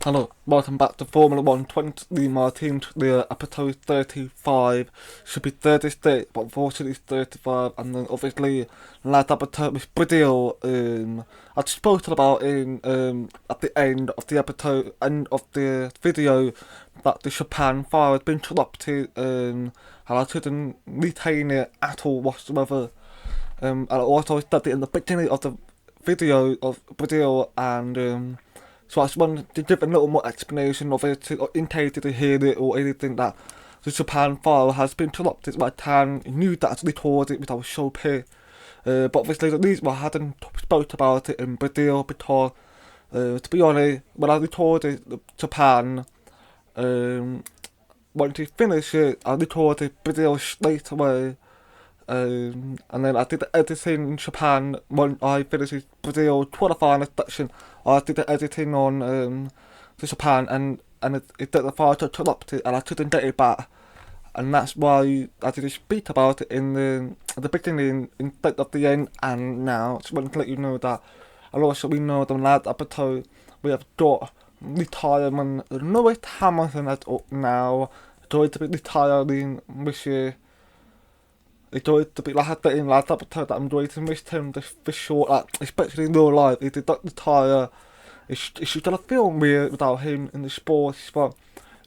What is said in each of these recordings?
Hello, welcome back to Formula 1 20, my team took the episode 35, should be 36, but unfortunately it's 35, and then obviously last episode was Brazil, I spoken about at the end of the episode, end of the video, that the Japan fire had been interrupted, and I couldn't retain it at all whatsoever, and I also said it in the beginning of the video of Brazil, and so I just wanted to give a little more explanation of it, or intended to hear it, or anything that the Japan file has been interrupted by Tan, knew that I recorded it without show pay. But obviously the reason why I hadn't spoke about it in Brazil, because to be honest, when I recorded Japan, um, once he finished it, I recorded Brazil straight away. And then I did the editing in Japan when I finished Brazil qualifying section. I did the editing on the Japan, and it did the file to interrupt it, and I couldn't get it back. And that's why I did speak about it in the beginning instead of the end. And now just want to let you know that, and also we know the last episode we have got retirement. Lewis Hamilton is up now, going to be retiring this year. It's going to be like I said in last episode that I'm going to miss him just for sure, like, especially in real life. He did not retire. It's just gonna feel weird without him in the sports, but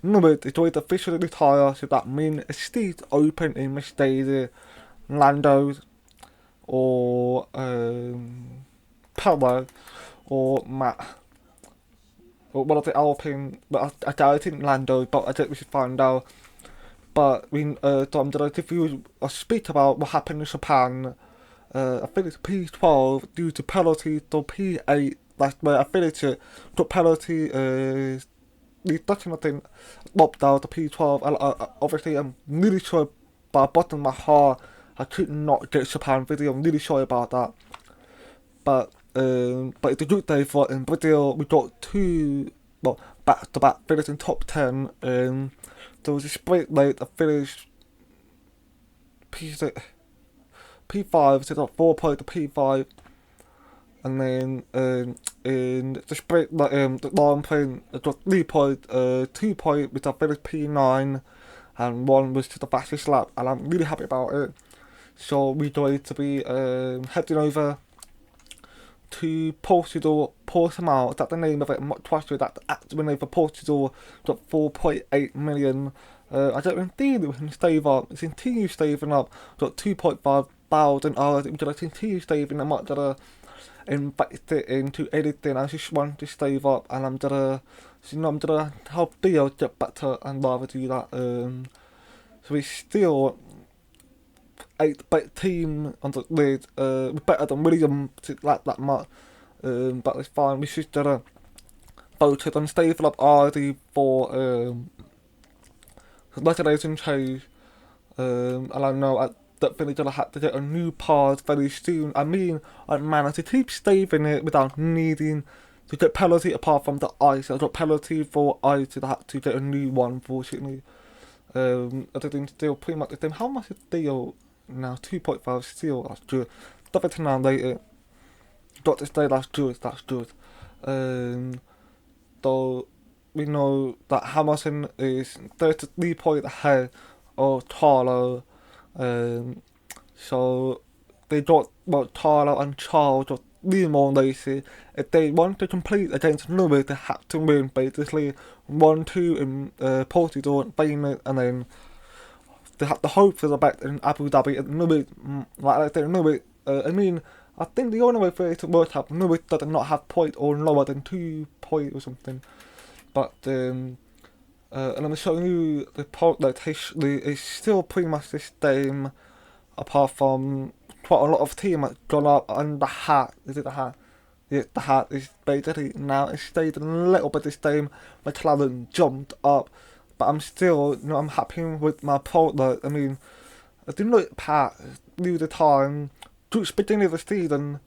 no, it's going to officially retire, so that means a seat open in Mercedes, Lando, or Perez, or Matt, or one of the Alpine, but I think Lando, but I think we should find out. But Dom, did I give you a speak about what happened in Japan? I finished P12 due to penalty to P8. That's where I finished it. Got penalty, reduction, I think, dropped down to P12. And obviously, I'm really sure by the bottom of my heart, I could not get Japan video. I'm really sorry about that. But it's a good day for in Brazil. We got two, well, back to back finishing top 10. There was a sprint late. I finished P6, P5, so got 4 points to P5, and then in the sprint, the long plane, I got 3 points, 2 points, which I finished P9, and one was to the fastest lap, and I'm really happy about it. So we're going to be heading over to Portugal, Portimao, that's the name of it, I'm not quite sure that's the actual name for Portugal, got 4.8 million. I don't think we can save up, it's continue saving up, got 2.5 thousand hours, we're gonna continue saving, I'm not gonna invest it into anything, I just want to save up, and I'm gonna, I'm gonna help Theo get better and rather do that. So we still 8 team on the lead. We're better than William like that much. But it's fine. We should voted on stable up RD for regulation change. And I know I don't think they're gonna have to get a new part very soon. I mean, I managed to keep saving it without needing to get penalty apart from the ice. I got penalty for ice, I had to get a new one, unfortunately. I didn't steal pretty much the same. How much is deal now? 2.5 steal, that's good. 79 later. Got to stay, that's good. Um, though we know that Hamilton is 33 points ahead of Tarlo. Um, so they got, well, Tarlo and Charles got 3 more races. If they want to compete against Lewis, they have to win basically 1-2 in Portugal and Spain, and then they have to hope for the best in Abu Dhabi and Lewis. Like I said, Lewis, I mean, I think the only way for it to work out, Lewis does not have point or lower than 2 points or something. But and I'm showing you the part that history is still pretty much the same, apart from quite a lot of team has gone up, and the hat, is it the hat? Yeah, the hat is basically now it stayed a little bit the same. McLaren jumped up, but I'm still, I'm happy with my product. I mean, I didn't look past near the time, just beginning of the season,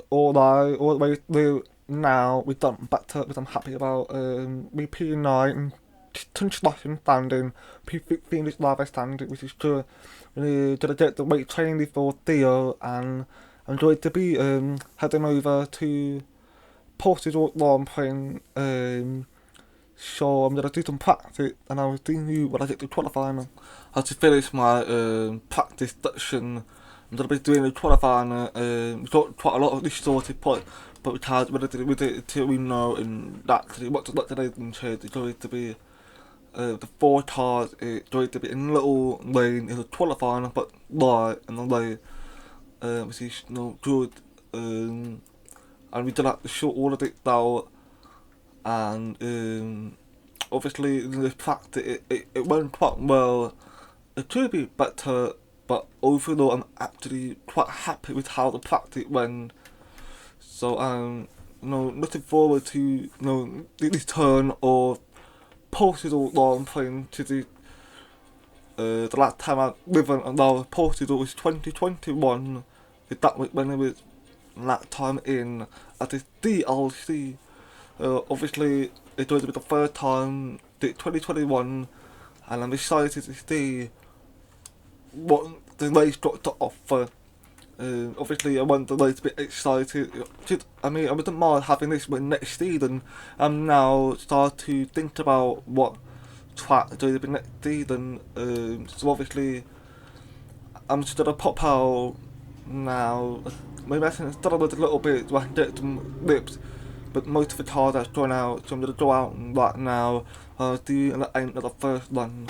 all the way through now, we've done better, which I'm happy about. We P9, slashing standing, P15 is rather standing, which is good. We're gonna get the weight training for Theo, and I'm going to be heading over to Portugal Grand Prix, so I'm gonna do some practice, and I'll do you when I get to qualifying. I to finish my practice section. I'm gonna be doing the qualifying. We've got quite a lot of this sorted, but we can't. We did it until we know, and that what today in change. It's going to be the 4 cars. It's going to be in a little lane in the qualifying, but right in the lane, which is no good. And we did have to short all of it down. And obviously in the practice it went quite well. It could be better, but overall I'm actually quite happy with how the practice went. So looking forward to the return of Portugal Grand Prix to the last time I lived on Portugal was 2021. That was when it was that time in at the DLC. Obviously, it's going to be the third time, 2021, and I'm excited to see what the race got to offer. Obviously, I want the race to be excited. I wouldn't mind having this win next season. I'm now starting to think about what track is going to be next season. So obviously, I'm just gonna pop out now. Maybe I can start with a little bit so I can get some lips. But most of the cars that's gone out, so I'm going to go out right now. Do the end of the first run.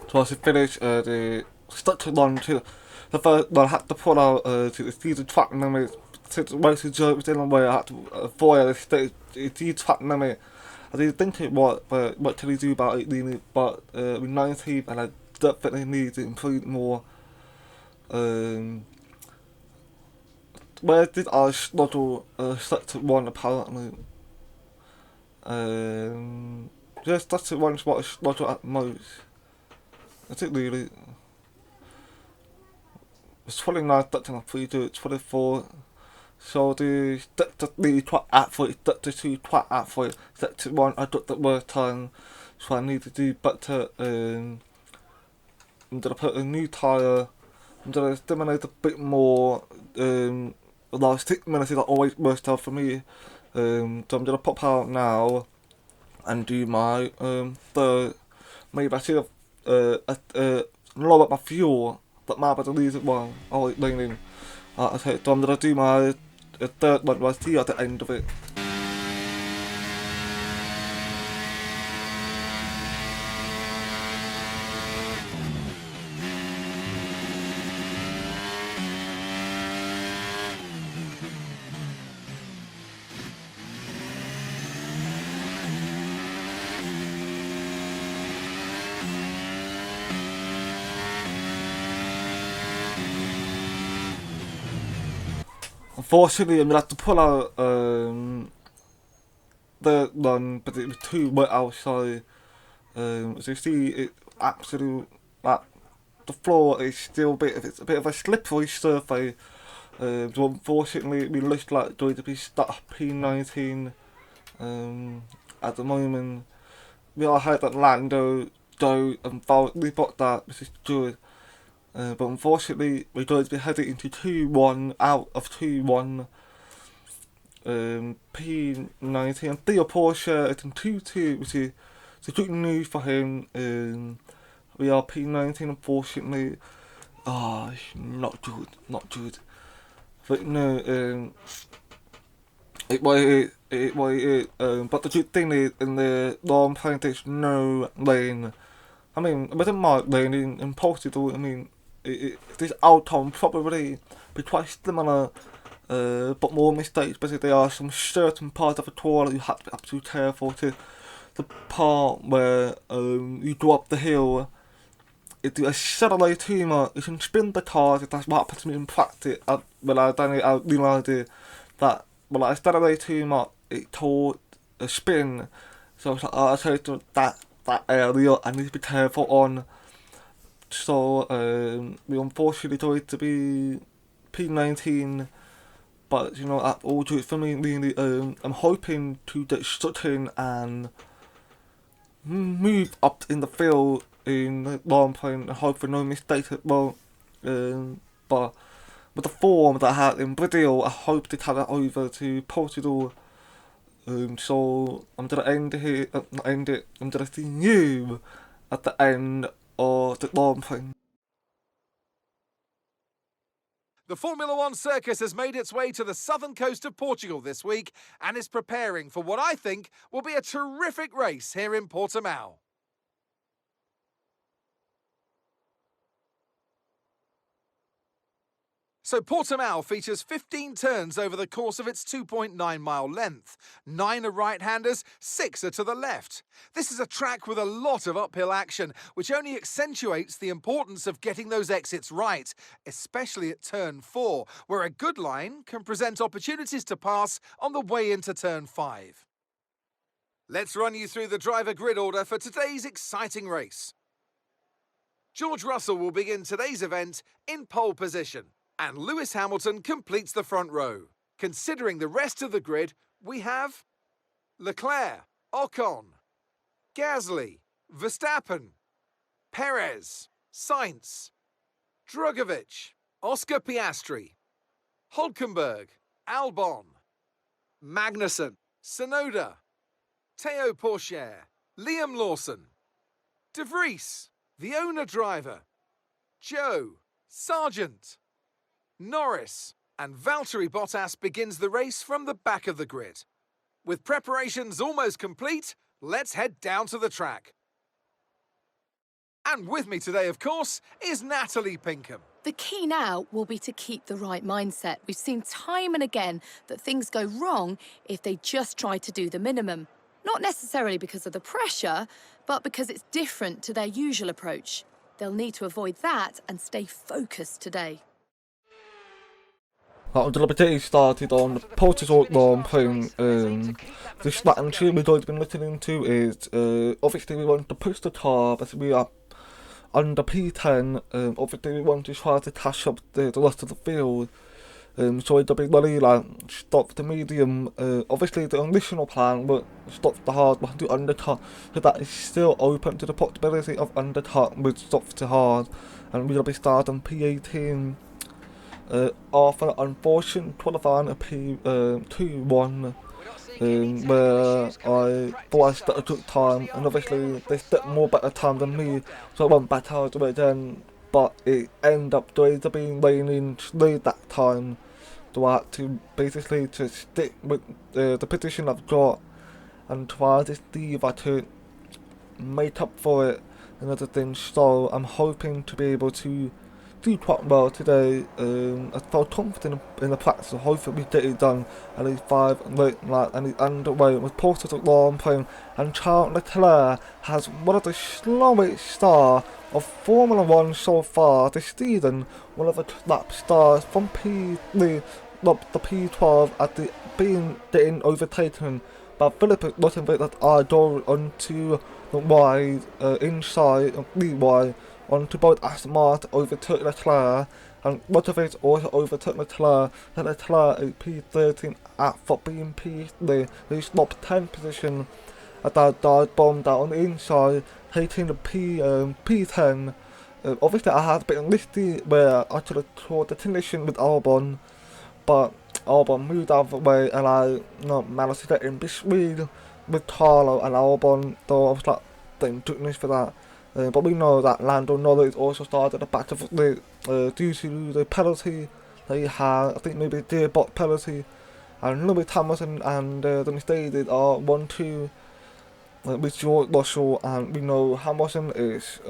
So I should finish the structure run to the first one. I had to pull out to the season track limit. Since most of the jokes in the way, I had to avoid the track limit. I didn't think it was, but what can we do about it really? But we're 19th, and I definitely need to improve more. Where did I schedule structure 1 apparently? Just structure 1 is what I schedule at most. That's it really. It's 29 structure 3 to 24. So the structure 3 quite accurate, structure 2 quite accurate, structure 1 I got the worst time, so I need to do better. I'm gonna put a new tyre, I'm gonna stimulate a bit more. The last 6 minutes is always worst time for me. So I'm gonna pop out now and do my third. Maybe I should have lower my fuel, but maybe the reason why I was leaning. Okay, so I'm gonna do my third one. I'll see you at the end of it. Unfortunately, I'm gonna have to pull out the run, but it was too wet outside. As you see, it absolutely the floor is still it's a bit of a slippery surface. So unfortunately, we look like going to be stuck P19 at the moment. We are ahead at Lando, though, and we got that, which is good. But unfortunately, we're going to be heading into 2-1 out of 2-1. P19 and Theo Porsche is in 2-2, which is good news for him. We are P19, unfortunately. Not good. But no, it was but the good thing is, in the long plane, there's no lane. I mean, with a mark lane in Portugal, this outcome probably be quite similar but more mistakes. Basically, there are some certain parts of the tour that you have to be absolutely careful to. The part where you go up the hill, if you accelerate too much, you can spin the cars. That's what happened to me in practice. When I done it, I realised that when I accelerate too much, it taught a spin. So I was like, I tried to that area I need to be careful on. So we unfortunately tried to be P19, but you know, also for me really, I'm hoping to get stuck in and move up in the field in the long plane and hope for no mistakes as well. But with the form that I had in Brazil, I hope to carry it over to Portugal. So I'm gonna end here, not end it. I'm gonna see you at the end of the long plane. The Formula One circus has made its way to the southern coast of Portugal this week and is preparing for what I think will be a terrific race here in Portimao. So Portimao features 15 turns over the course of its 2.9-mile length. 9 are right-handers, 6 are to the left. This is a track with a lot of uphill action, which only accentuates the importance of getting those exits right, especially at turn 4, where a good line can present opportunities to pass on the way into turn 5. Let's run you through the driver grid order for today's exciting race. George Russell will begin today's event in pole position, and Lewis Hamilton completes the front row. Considering the rest of the grid, we have Leclerc, Ocon, Gasly, Verstappen, Perez, Sainz, Drugovich, Oscar Piastri, Hulkenberg, Albon, Magnussen, Tsunoda, Teo Pourchaire, Liam Lawson, De Vries, the owner driver, Joe, Sargent, Norris, and Valtteri Bottas begins the race from the back of the grid. With preparations almost complete, let's head down to the track. And with me today, of course, is Natalie Pinkham. The key now will be to keep the right mindset. We've seen time and again that things go wrong if they just try to do the minimum. Not necessarily because of the pressure, but because it's different to their usual approach. They'll need to avoid that and stay focused today. I'm gonna be getting started on the Portugal Grand Prix. The strategy we've already been listening to is obviously we want to push the car, but we are under P10. Obviously we want to try to catch up the rest of the field. So it'll be really like stop the medium. Obviously the initial plan would stop the hard, but do undercut. So that is still open to the possibility of undercut with stop the hard, and we'll be starting P18. After unfortunate qualifying a P2-1, where I thought I started took time, and obviously they took more better time than me, so I went back out to it then, but it ended up being raining late that time, so I had to basically to stick with the position I've got and try to see if I could make up for it and other things. So I'm hoping to be able to do quite well today. I felt confident in the practice, so hopefully we get it done at least 5 late night, and it's underway with Portugal Grand Prix, and Charles Leclerc has one of the slowest start of Formula 1 so far this season, one of the lap stars from the P12 at the getting overtaken by Philip Rottenberg that are going onto the wide inside of the wide onto both Aston Martin overtook Leclerc, and Rottenberg also overtook Leclerc, and Leclerc is P13 for being P3. He stopped 10th position at that dive bombed out on the inside, taking the P10. Obviously I had a bit of listy where I could have caught the collision with Albon, but Albon moved out of the way and I managed to get in between with Carlo and Albon, though I was like, thank goodness for that. But we know that Lando Norris also started at the back of the due to the penalty that he had. I think maybe a gearbox penalty, and Lewis Hamilton and the Mercedes are 1-2 with George Russell, and we know Hamilton is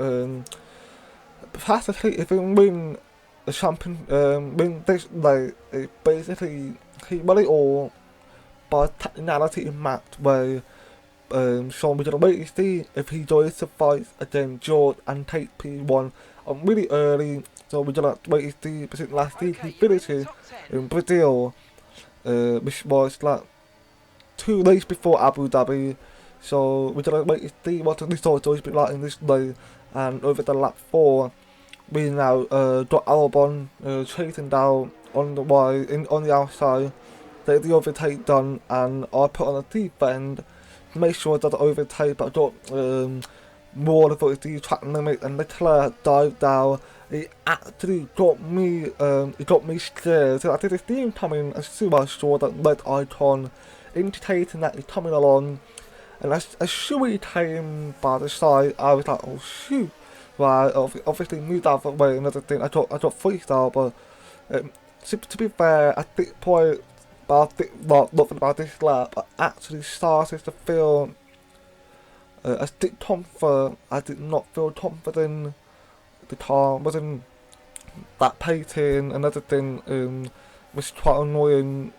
practically, if he win the champion, when this, like, basically, he really all by technicality match where, so we're gonna wait to see if he joins to fight against George and take P1 really early, so we're gonna wait to see, because last week he finished in Brazil, which was like 2 days before Abu Dhabi, so we're gonna wait to see what the result is like in this day, and over the lap 4, we now got Albon chasing down on the wide, on the outside, get the overtake done, and I put on a deep end to make sure that the overtake, but I got more of the track limit, and Leclerc dived down. It actually got me scared. So I did this theme coming as soon as I saw that red icon indicating that it's coming along, and as soon as it came by the side, I was like, oh shoot. Right, obviously moved out of the way, another thing, I got freestyle, but to be fair, at this point, nothing about this lap, I actually started to feel I did not feel confident. The car wasn't that pating. Another thing was quite annoying.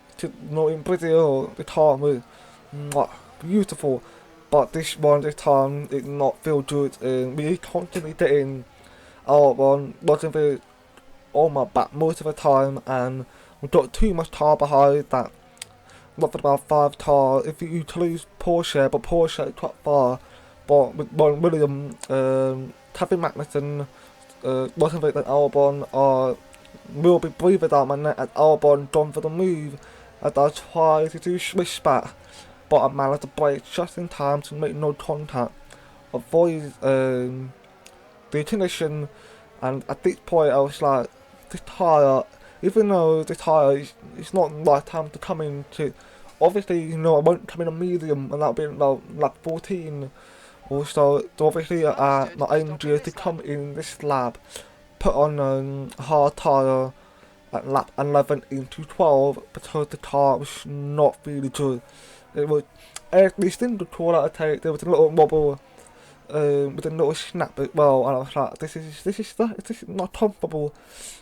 Not in Brazil, the car was beautiful, but this time it not feel good. We constantly getting out on wasn't on my back most of the time, and we got too much car behind that. Nothing about 5 car. If you to lose Porsche, but Porsche is quite far. But with William, Kevin Magnussen, wasn't very that Albon will be breathing down my neck as Albon gone for the move, as I tried to do switch back, but I managed to brake just in time to make no contact, avoid the collision, and at this point I was like, this tyre, even though the tyre is not right time to come into, obviously, you know, I won't come in a medium, and that'll be about lap 14. Also, obviously, my aim is to come in this lap, put on a hard tyre at lap 11 into 12, because the car was not really good. It was, at least in the corner I take, there was a little wobble, with a little snap as well, and I was like, this is not comfortable.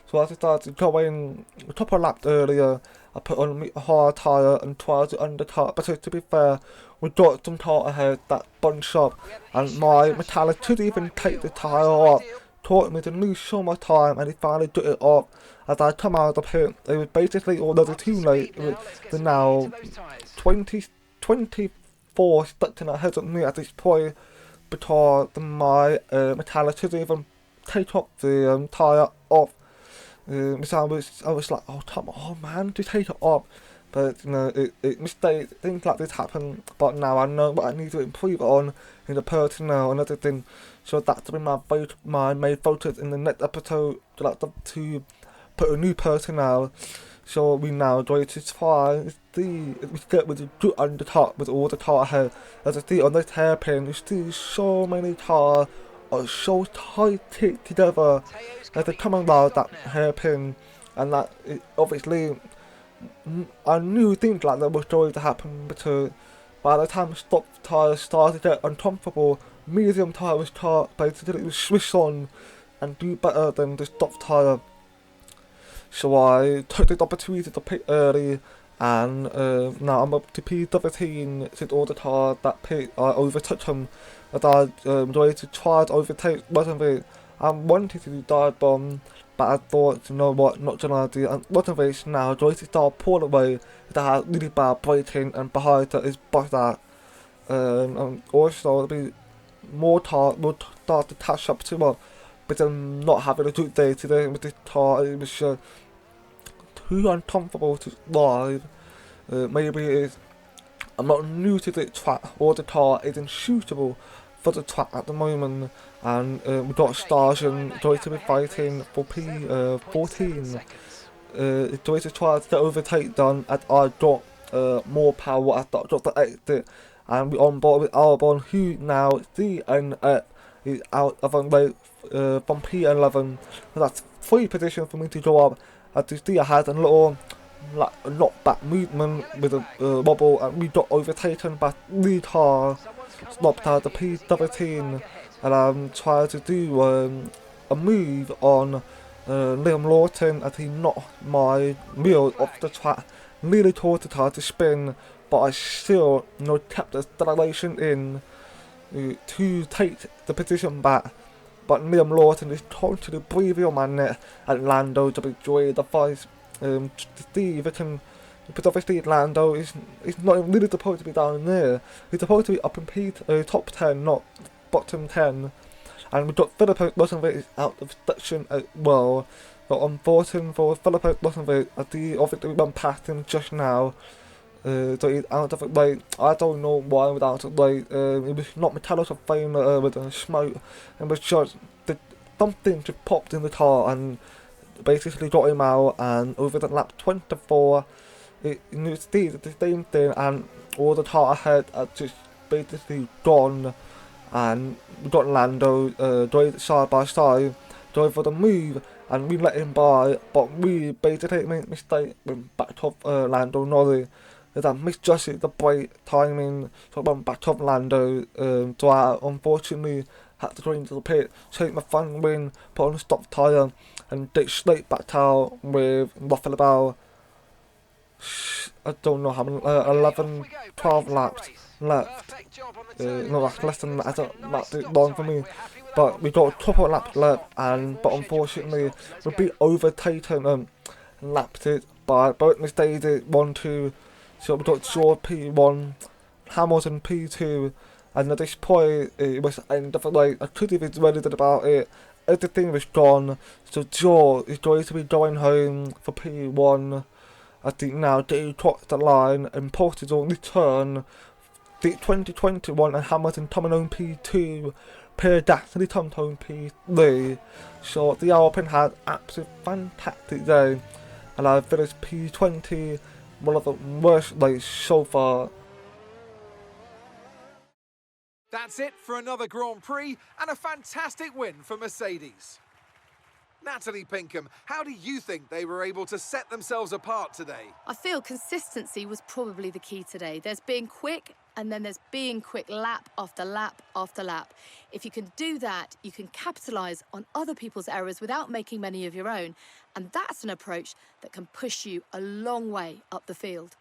So I decided to go in a couple of laps earlier. I put on a hard tyre and tried to undercut, but to be fair, we got some car ahead that bunched up, and my metallic couldn't even take the tyre off. Taught me to lose so much time, and he finally took it off. As I come out of the pit, it was basically already too late. They're now 24 stuck in ahead of me at this point, because my metallic couldn't even take off the tyre off. So I was like, oh come on man, just take it off. But you know, mistakes, things like this happen. But now I know what I need to improve on in the personnel and everything. So that's been my main focus in the next episode. To put a new personnel. So we now going to try see if we get with a good undercut with all the car ahead. As I see on this hairpin, you see so many cars are so tight together as they come around that hairpin, and that obviously I knew things like that was going to happen, because by the time stop tyres started to get uncomfortable, medium tyre was basically it was switch on and do better than the stop tyre. So I took the opportunity to pick early, and now I'm up to P17 since all the cars that pick I overtook them. As I tried to try to overtake, wasn't it? I wanted to do dive bomb, but I thought, you know what, not gonna do it. And wasn't it now, tried to start pull away that had really bad braking, and behind that is that. And also there'll be more tar will start to catch up to me, but I'm not having a good day today with this car. It was too uncomfortable to drive. Maybe it is. I'm not new to the track, or the car isn't suitable for the track at the moment, and we got stars and going to be fighting for P14. Going to try to get overtake done, as I got more power at the exit, and we on board with Albon, who now is out of the way from P11. So that's 3 positions for me to go up. As you see, I had a little knockback movement with a wobble, and we got overtaken by 3 cars. Stopped at the P17, and I'm trying to do a move on Liam Lawton, as he knocked my wheel off the track, nearly taught the car to spin, but I still kept the acceleration in to take the position back. But Liam Lawton is totally breathing on my neck, and Lando to enjoy the fight. Steve, because obviously Lando is not even really supposed to be down there. He's supposed to be up in top 10, not bottom 10. And we've got Filippo Lawson out of section as well. So unfortunate for Filippo Lawson, as he obviously went past him just now. So he's out of the way. I don't know why he was out of the way. It was not metallic of fame with the smoke. It was just something just popped in the car and basically got him out. And over the lap 24, it did the same thing, and all the car ahead are just basically gone. And we got Lando drove side by side, drove for the move, and we let him by, but we basically made a mistake when backed off Lando Norris. That misjudged the brake timing, so I went back off Lando, so I unfortunately had to go into the pit, take my front wing, put on a stop tyre, and dig straight back out with roughly about, I don't know how many, 11, 12 laps left. No, that's less than that, that's long for me. But we got a couple of laps left, but unfortunately we beat overtaken and lapped it by both Mercedes 1-2. So we got George P1, Hamilton P2, and at this point it was the end of the race. I couldn't even do anything about it. Everything was gone. So George is going to be going home for P1. I think now they crossed the line and Portugal return. The 2021 and Hamilton Tomlin P2, Pierre Gasly Tomlin P3. So the Alpine had absolutely fantastic day, and I finished P20, one of the worst races so far. That's it for another Grand Prix and a fantastic win for Mercedes. Natalie Pinkham, how do you think they were able to set themselves apart today? I feel consistency was probably the key today. There's being quick, and then there's being quick lap after lap after lap. If you can do that, you can capitalise on other people's errors without making many of your own. And that's an approach that can push you a long way up the field.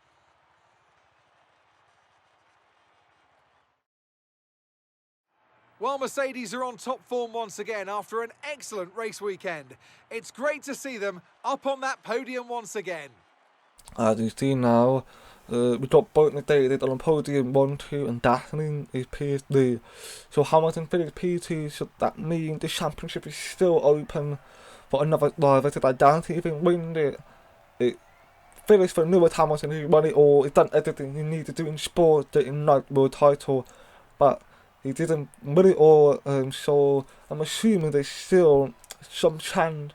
Well, Mercedes are on top form once again after an excellent race weekend. It's great to see them up on that podium once again. As you see now, we got both Mercedes on podium 1-2, and Gasly is P3. So Hamilton finished P2, so that means the championship is still open for another driver. So I doubt he even win it. It finished for Lewis Hamilton, who won it all. He's done everything he needed to do in sport, getting the world title, but he didn't win it all. So I'm assuming there's still some chance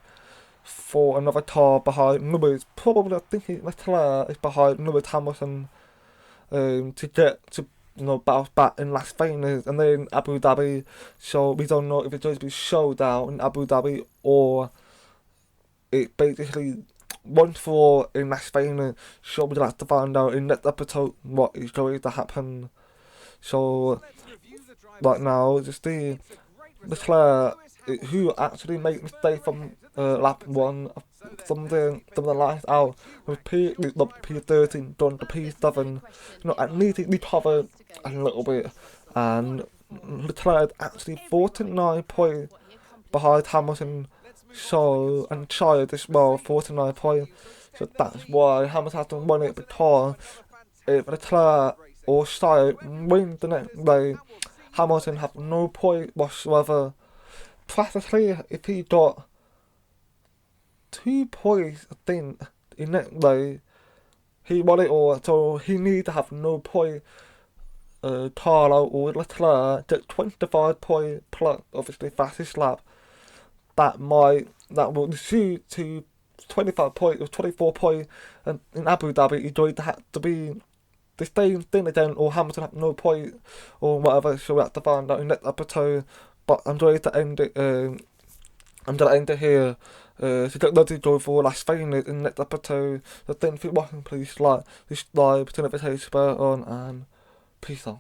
for another car behind Lewis. Probably I think Leclerc is behind Lewis Hamilton to get to bounce back in Las Vegas and then Abu Dhabi. So we don't know if it's going to be showdown in Abu Dhabi or it basically once for in Las Vegas. So we'll have to find out in that episode what is going to happen. So right now, just the Leclerc, who actually made mistake from lap 1, from the last out, with P13 done to P7. I need to recover a little bit, and Leclerc actually 49 points behind Hamilton, so and Child as well 49 points. So that's why Hamilton hasn't won it, because if Leclerc or Child win the next day, Hamilton have no point whatsoever. Practically, if he got 2 points, I think, in that day, he won it all. So he need to have no point. Carlo or Leclerc get 25 points plus, obviously, fastest lap. That will shoot to 25 points or 24 points. And in Abu Dhabi, he's going to have to be the same thing again, or Hamilton have no point, or whatever. So we have to find out in that episode. But I'm going to end it. I'm going to end it here. So get ready to go for Las Vegas in that episode. So thank you for watching. Please like, subscribe, turn the notification bell on, and peace out.